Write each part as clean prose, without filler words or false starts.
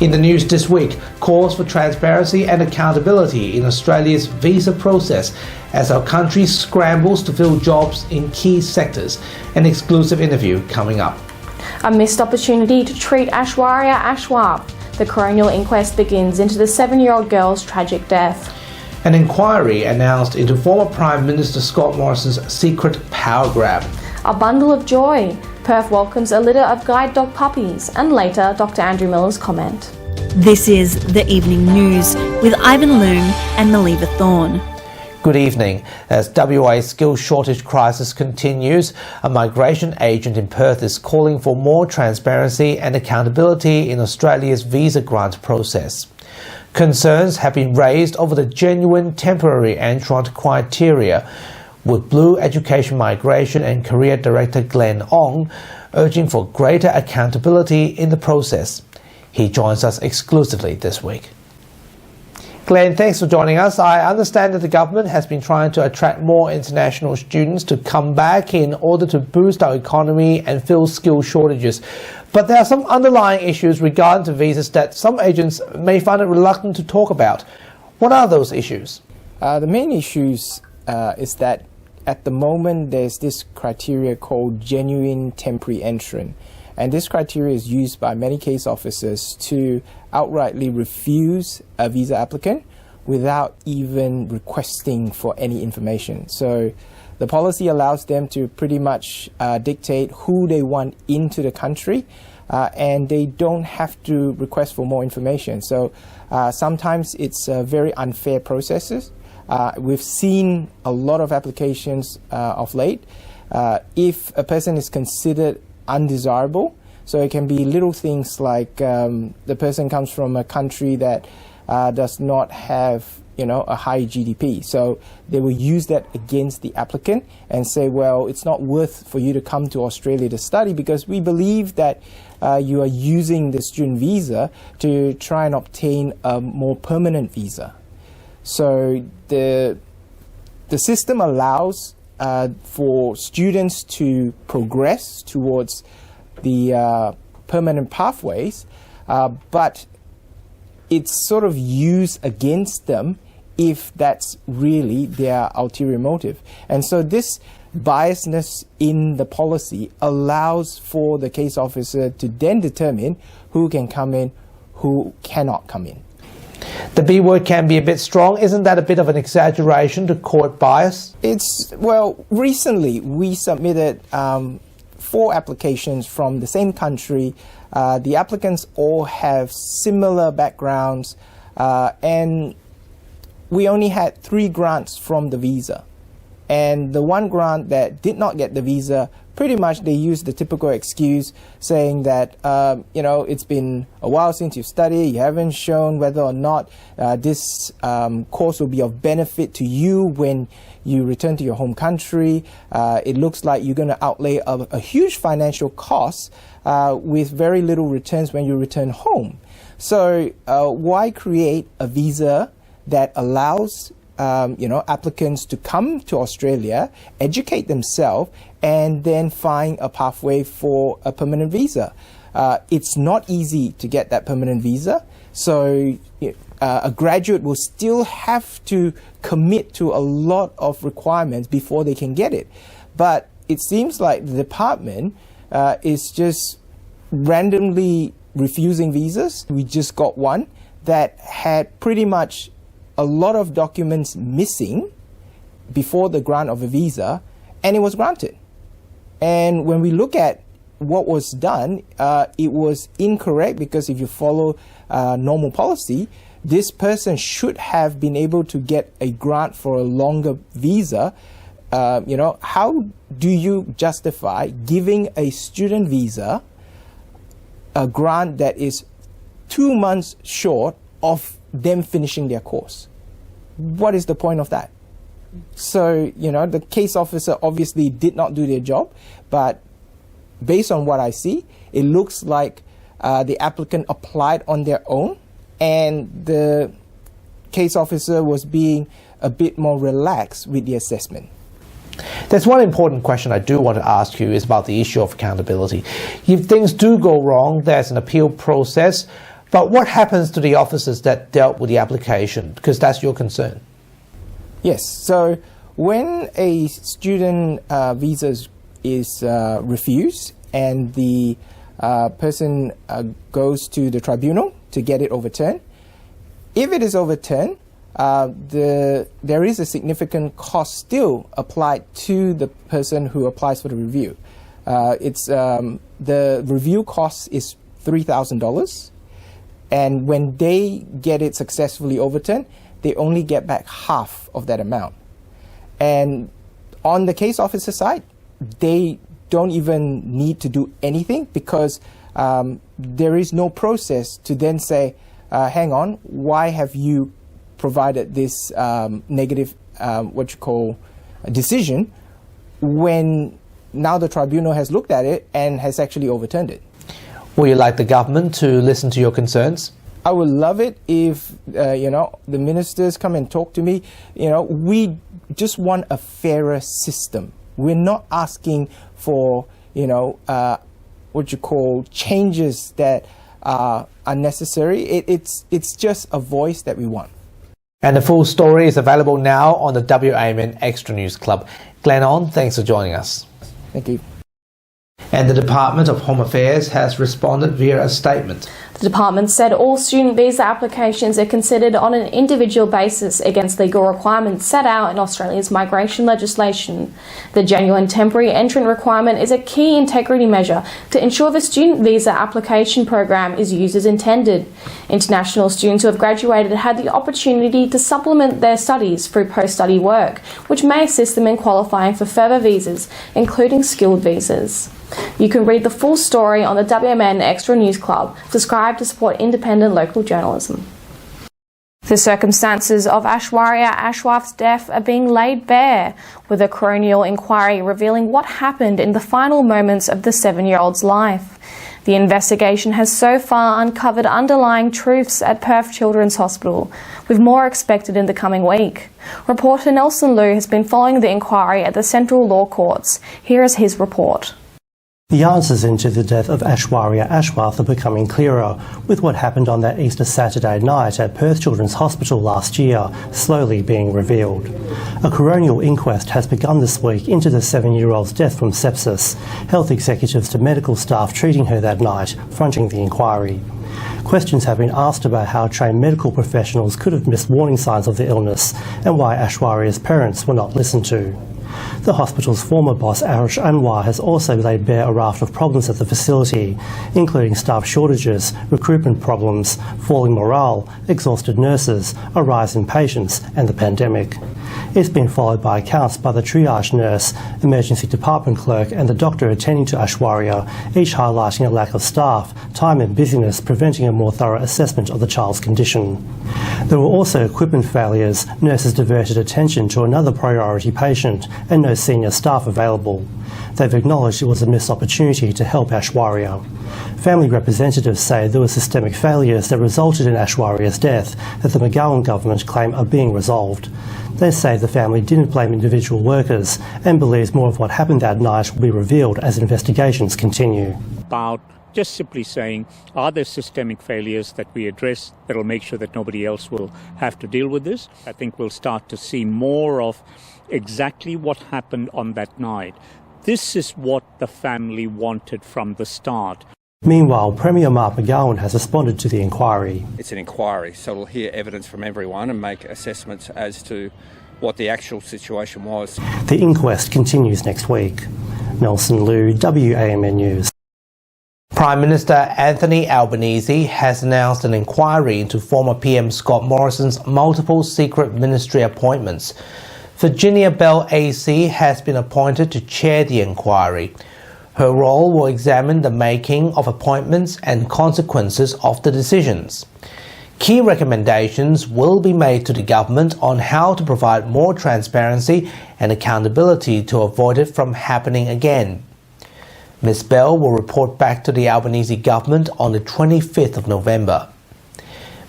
In the news this week, calls for transparency and accountability in Australia's visa process as our country scrambles to fill jobs in key sectors. An exclusive interview coming up. A missed opportunity to treat Aishwarya Ashwar. The Coronial inquest begins into the 7-year-old girl's tragic death. An inquiry announced into former Prime Minister Scott Morrison's secret power grab. A bundle of joy. Perth welcomes a litter of guide dog puppies, and later Dr. Andrew Miller's comment. This is The Evening News with Ivan Loong and Maliva Thorne. Good evening. As WA's skills shortage crisis continues, a migration agent in Perth is calling for more transparency and accountability in Australia's visa grant process. Concerns have been raised over the genuine temporary entrant criteria, with Blue Education Migration and Career Director Glenn Ong urging for greater accountability in the process. He joins us exclusively this week. Glenn, thanks for joining us. I understand that the government has been trying to attract more international students to come back in order to boost our economy and fill skill shortages. But there are some underlying issues regarding to visas that some agents may find it reluctant to talk about. What are those issues? The main issues is that at the moment there's this criteria called genuine temporary entrant. And this criteria is used by many case officers to outrightly refuse a visa applicant without even requesting for any information. So the policy allows them to pretty much dictate who they want into the country, and they don't have to request for more information. So sometimes it's very unfair processes. We've seen a lot of applications of late. If a person is considered undesirable, so it can be little things like the person comes from a country that does not have a high GDP, so they will use that against the applicant and say, well, it's not worth for you to come to Australia to study because we believe that you are using the student visa to try and obtain a more permanent visa. So the system allows for students to progress towards the permanent pathways, but it's sort of used against them if that's really their ulterior motive. And so this biasness in the policy allows for the case officer to then determine who can come in, who cannot come in. The B word can be a bit strong. Isn't that a bit of an exaggeration to call it bias? Well, recently we submitted 4 applications from the same country. The applicants all have similar backgrounds, and we only had 3 grants from the visa. And the one grant that did not get the visa, pretty much they used the typical excuse saying that, it's been a while since you've studied, you haven't shown whether or not this course will be of benefit to you when you return to your home country. It looks like you're going to outlay a huge financial cost with very little returns when you return home. So why create a visa that allows applicants to come to Australia, educate themselves, and then find a pathway for a permanent visa? It's not easy to get that permanent visa, so a graduate will still have to commit to a lot of requirements before they can get it. But it seems like the department is just randomly refusing visas. We just got one that had pretty much a lot of documents missing before the grant of a visa, and it was granted. And when we look at what was done, it was incorrect, because if you follow normal policy, this person should have been able to get a grant for a longer visa. How do you justify giving a student visa a grant that is 2 months short of them finishing their course? What is the point of that? So, the case officer obviously did not do their job, but based on what I see, it looks like the applicant applied on their own, and the case officer was being a bit more relaxed with the assessment. There's one important question I do want to ask you is about the issue of accountability. If things do go wrong, there's an appeal process. But what happens to the officers that dealt with the application? Because that's your concern. Yes, so when a student visa is refused and the person goes to the tribunal to get it overturned, if it is overturned, there is a significant cost still applied to the person who applies for the review. The review cost is $3,000, and when they get it successfully overturned, they only get back half of that amount. And on the case officer side, they don't even need to do anything because there is no process to then say, hang on, why have you provided this negative, decision, when now the tribunal has looked at it and has actually overturned it. Would you like the government to listen to your concerns? I would love it if, the ministers come and talk to me. We just want a fairer system. We're not asking for, changes that are unnecessary. It's just a voice that we want. And the full story is available now on the WAMN Extra News Club. Glenn On, thanks for joining us. Thank you. And the Department of Home Affairs has responded via a statement. The department said all student visa applications are considered on an individual basis against legal requirements set out in Australia's migration legislation. The genuine temporary entrant requirement is a key integrity measure to ensure the student visa application program is used as intended. International students who have graduated had the opportunity to supplement their studies through post-study work, which may assist them in qualifying for further visas, including skilled visas. You can read the full story on the WMN Extra News Club. Subscribe to support independent local journalism. The circumstances of Aishwarya Ashwath's death are being laid bare, with a Coronial inquiry revealing what happened in the final moments of the 7-year-old's life. The investigation has so far uncovered underlying truths at Perth Children's Hospital, with more expected in the coming week. Reporter Nelson Liu has been following the inquiry at the Central Law Courts. Here is his report. The answers into the death of Aishwarya Ashwath are becoming clearer, with what happened on that Easter Saturday night at Perth Children's Hospital last year slowly being revealed. A coronial inquest has begun this week into the 7-year-old's death from sepsis, health executives to medical staff treating her that night fronting the inquiry. Questions have been asked about how trained medical professionals could have missed warning signs of the illness and why Aishwarya's parents were not listened to. The hospital's former boss, Arish Anwar, has also laid bare a raft of problems at the facility, including staff shortages, recruitment problems, falling morale, exhausted nurses, a rise in patients, and the pandemic. It's been followed by accounts by the triage nurse, emergency department clerk, and the doctor attending to Aishwarya, each highlighting a lack of staff, time and busyness preventing a more thorough assessment of the child's condition. There were also equipment failures, nurses diverted attention to another priority patient, and no senior staff available. They've acknowledged it was a missed opportunity to help Aishwarya. Family representatives say there were systemic failures that resulted in Aishwarya's death that the McGowan government claim are being resolved. They say the family didn't blame individual workers and believes more of what happened that night will be revealed as investigations continue. About just simply saying, are there systemic failures that we address that will make sure that nobody else will have to deal with this? I think we'll start to see more of exactly what happened on that night. This is what the family wanted from the start. Meanwhile, Premier Mark McGowan has responded to the inquiry. It's an inquiry, so we'll hear evidence from everyone and make assessments as to what the actual situation was. The inquest continues next week. Nelson Liu, WAMN News. Prime Minister Anthony Albanese has announced an inquiry into former PM Scott Morrison's multiple secret ministry appointments. Virginia Bell AC has been appointed to chair the inquiry. Her role will examine the making of appointments and consequences of the decisions. Key recommendations will be made to the government on how to provide more transparency and accountability to avoid it from happening again. Ms. Bell will report back to the Albanese government on the 25th of November.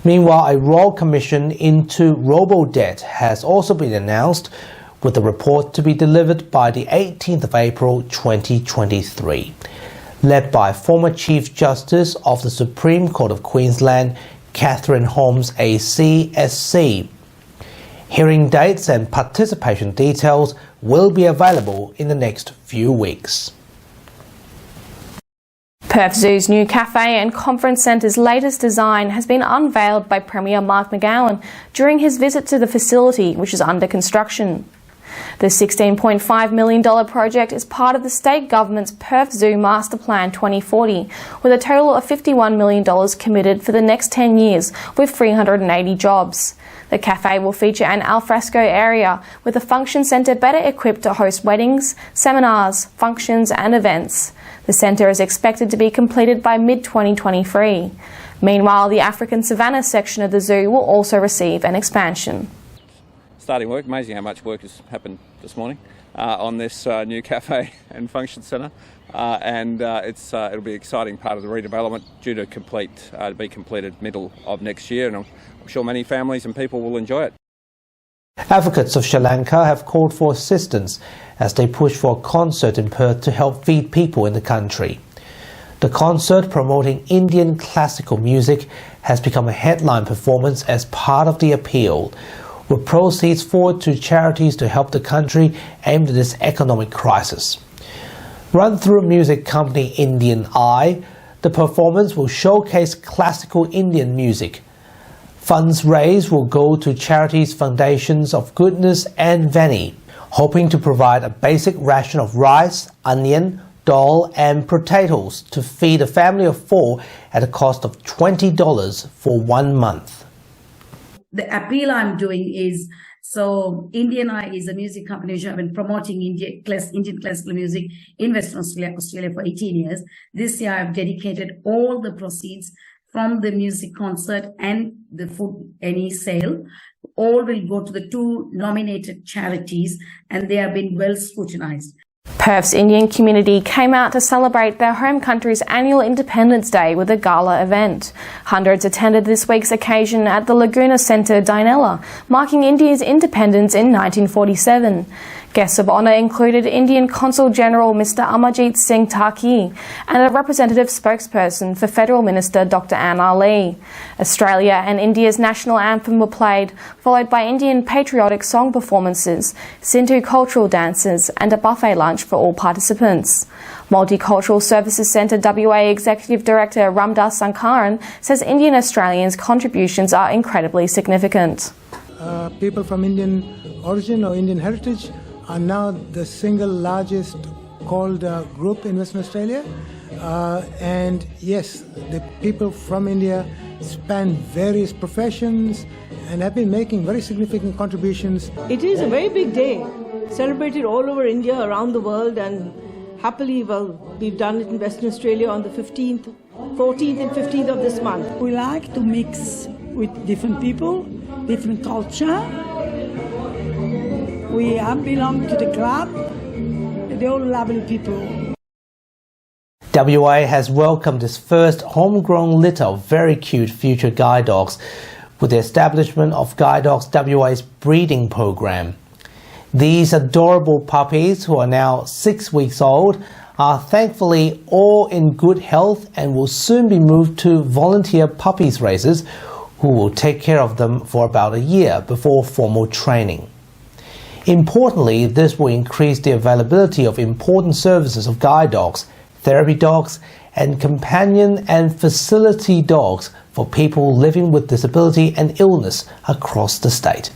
Meanwhile, a Royal Commission into robo-debt has also been announced, with the report to be delivered by the 18th of April 2023. led by former Chief Justice of the Supreme Court of Queensland, Catherine Holmes ACSC. Hearing dates and participation details will be available in the next few weeks. Perth Zoo's new cafe and conference centre's latest design has been unveiled by Premier Mark McGowan during his visit to the facility, which is under construction. The $16.5 million project is part of the state government's Perth Zoo Master Plan 2040, with a total of $51 million committed for the next 10 years, with 380 jobs. The cafe will feature an alfresco area with a function centre better equipped to host weddings, seminars, functions and events. The centre is expected to be completed by mid-2023. Meanwhile, the African Savannah section of the zoo will also receive an expansion. Starting work, amazing how much work has happened this morning on this new cafe and function centre, and it'll be an exciting part of the redevelopment, due to be completed middle of next year, and I'm sure many families and people will enjoy it. Advocates of Sri Lanka have called for assistance as they push for a concert in Perth to help feed people in the country. The concert, promoting Indian classical music, has become a headline performance as part of the appeal, with proceeds forward to charities to help the country aimed at this economic crisis. Run through music company Indian Eye, the performance will showcase classical Indian music. Funds raised will go to charities Foundations of Goodness and Veni, hoping to provide a basic ration of rice, onion, dal and potatoes to feed a family of 4 at a cost of $20 for 1 month. The appeal I'm doing is, so Indian Eye is a music company which have been promoting Indian classical music in Western Australia for 18 years. This year I've dedicated all the proceeds from the music concert and the food any sale. All will go to the 2 nominated charities, and they have been well scrutinized. Perth's Indian community came out to celebrate their home country's annual Independence Day with a gala event. Hundreds attended this week's occasion at the Laguna Centre, Dinella, marking India's independence in 1947. Guests of honour included Indian Consul General Mr. Amarjit Singh Taki and a representative spokesperson for Federal Minister Dr. Anne Ali. Australia and India's national anthem were played, followed by Indian patriotic song performances, Sindhu cultural dances and a buffet lunch for all participants. Multicultural Services Centre WA Executive Director Ramdas Sankaran says Indian Australians' contributions are incredibly significant. People from Indian origin or Indian heritage are now the single largest called group in Western Australia. And yes, the people from India span various professions and have been making very significant contributions. It is a very big day, celebrated all over India, around the world, and happily, we've done it in Western Australia on the 14th and 15th of this month. We like to mix with different people, different culture. We belong to the club. They're all lovely people. WA has welcomed its first homegrown litter of very cute future guide dogs with the establishment of Guide Dogs WA's breeding program. These adorable puppies, who are now 6 weeks old, are thankfully all in good health and will soon be moved to volunteer puppies raisers who will take care of them for about a year before formal training. Importantly, this will increase the availability of important services of guide dogs, therapy dogs, and companion and facility dogs for people living with disability and illness across the state.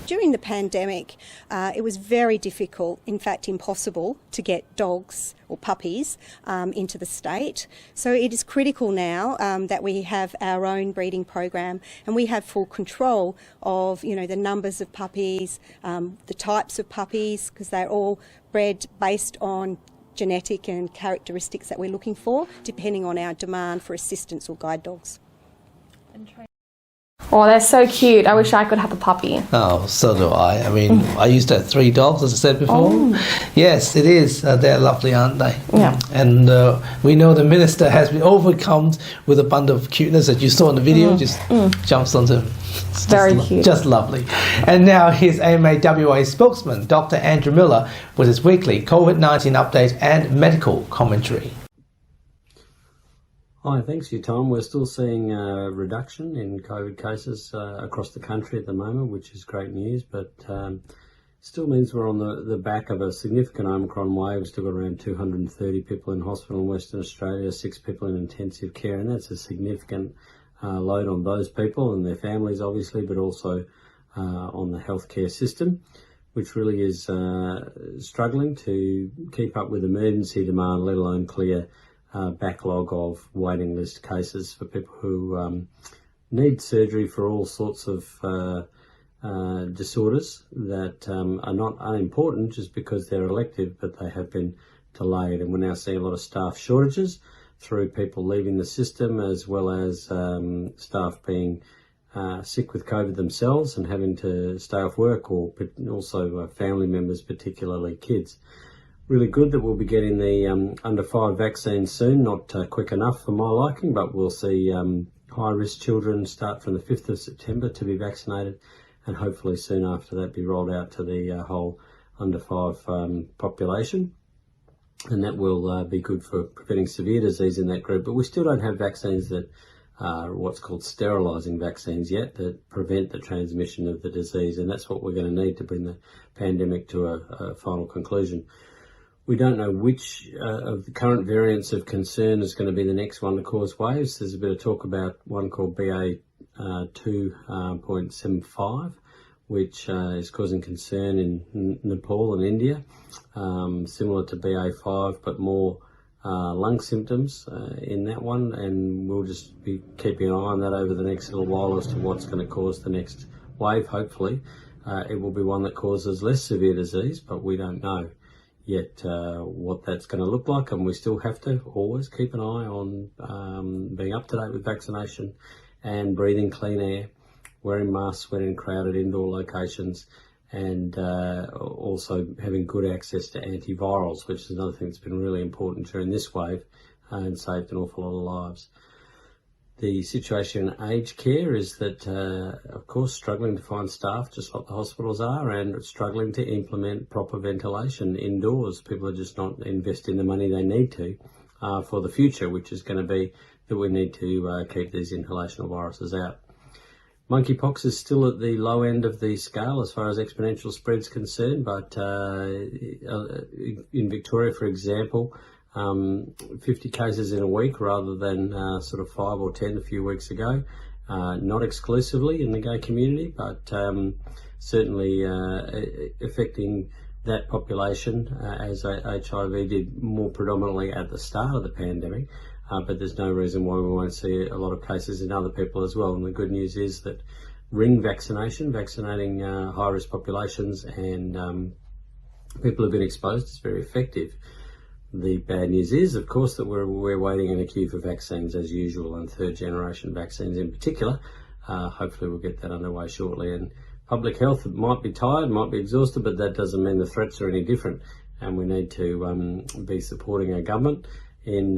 During the pandemic, it was very difficult, in fact impossible, to get dogs or puppies into the state. So it is critical now that we have our own breeding program and we have full control of, the numbers of puppies, the types of puppies, because they're all bred based on genetic and characteristics that we're looking for, depending on our demand for assistance or guide dogs. Oh, they're so cute. I wish I could have a puppy. Oh, so do I. I mean, I used to have 3 dogs, as I said before. Oh. Yes, it is. They're lovely, aren't they? Yeah. And we know the minister has been overcome with a bundle of cuteness that you saw in the video. Jumps onto him. It's very cute. Just lovely. And now here's AMAWA spokesman, Dr. Andrew Miller, with his weekly COVID-19 update and medical commentary. Hi, thanks for your time. We're still seeing a reduction in COVID cases across the country at the moment, which is great news, but still means we're on the back of a significant Omicron wave. We've still got around 230 people in hospital in Western Australia, 6 people in intensive care, and that's a significant load on those people and their families, obviously, but also on the healthcare system, which really is struggling to keep up with emergency demand, let alone clear backlog of waiting list cases for people who need surgery for all sorts of disorders that are not unimportant just because they're elective, but they have been delayed. And we're now seeing a lot of staff shortages through people leaving the system, as well as staff being sick with COVID themselves and having to stay off work, or also family members, particularly kids. Really good that we'll be getting the under 5 vaccine soon, not quick enough for my liking, but we'll see high-risk children start from the 5th of September to be vaccinated, and hopefully soon after that be rolled out to the whole under 5 population. And that will be good for preventing severe disease in that group. But we still don't have vaccines that are what's called sterilising vaccines yet, that prevent the transmission of the disease, and that's what we're going to need to bring the pandemic to a final conclusion. We don't know which of the current variants of concern is going to be the next one to cause waves. There's a bit of talk about one called BA 2.75, which is causing concern in Nepal and India, similar to BA5, but more lung symptoms in that one, and we'll just be keeping an eye on that over the next little while as to what's going to cause the next wave. Hopefully it will be one that causes less severe disease, but we don't know yet what that's going to look like, and we still have to always keep an eye on being up to date with vaccination and breathing clean air, wearing masks when in crowded indoor locations, and also having good access to antivirals, which is another thing that's been really important during this wave and saved an awful lot of lives. The situation in aged care is that, of course, struggling to find staff, just like the hospitals are, and struggling to implement proper ventilation indoors. People are just not investing the money they need to for the future, which is going to be that we need to keep these inhalational viruses out. Monkeypox is still at the low end of the scale as far as exponential spread is concerned, but in Victoria, for example, 50 cases in a week rather than sort of 5 or 10 a few weeks ago. Not exclusively in the gay community, but certainly affecting that population as HIV did more predominantly at the start of the pandemic. But there's no reason why we won't see a lot of cases in other people as well. And the good news is that ring vaccination, vaccinating high-risk populations and people who've been exposed, is very effective. The bad news is, of course, that we're waiting in a queue for vaccines as usual, and third-generation vaccines in particular. Hopefully we'll get that underway shortly. And public health might be tired, might be exhausted, but that doesn't mean the threats are any different. And we need to be supporting our government in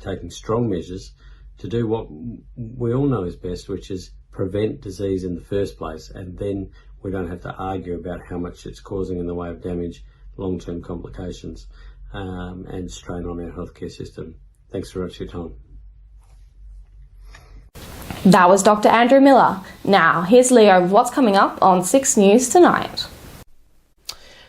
taking strong measures to do what we all know is best, which is prevent disease in the first place, and then we don't have to argue about how much it's causing in the way of damage, long-term complications, and strain on our healthcare system. Thanks very much for your time. That was Dr. Andrew Miller. Now, here's Leo with what's coming up on 6 News tonight.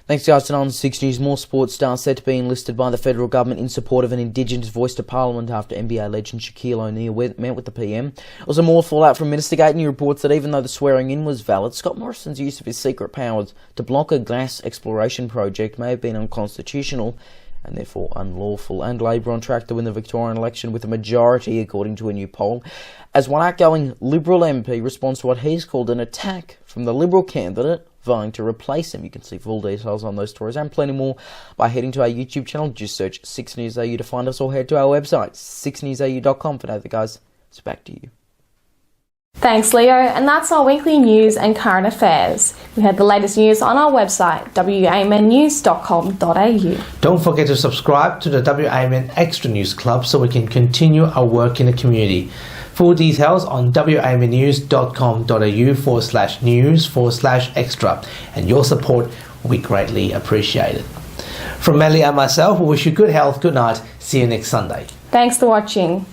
Thanks, guys. Tonight on 6 News, more sports stars set to be enlisted by the federal government in support of an Indigenous voice to Parliament after NBA legend Shaquille O'Neal met with the PM. Also, more fallout from Ministergate. New reports that even though the swearing-in was valid, Scott Morrison's use of his secret powers to block a gas exploration project may have been unconstitutional and therefore unlawful. And Labor on track to win the Victorian election with a majority, according to a new poll, as one outgoing Liberal MP responds to what he's called an attack from the Liberal candidate vying to replace him. You can see full details on those stories and plenty more by heading to our YouTube channel. Just search 6 News AU to find us, or head to our website, 6newsau.com. For now, guys, it's back to you. Thanks, Leo, and that's our weekly news and current affairs. We had the latest news on our website, wamnnews.com.au. Don't forget to subscribe to the WAMN Extra News Club so we can continue our work in the community. Full details on wamnews.com.au/news/extra, and your support will be greatly appreciated. From Melly and myself, we wish you good health, good night, see you next Sunday. Thanks for watching.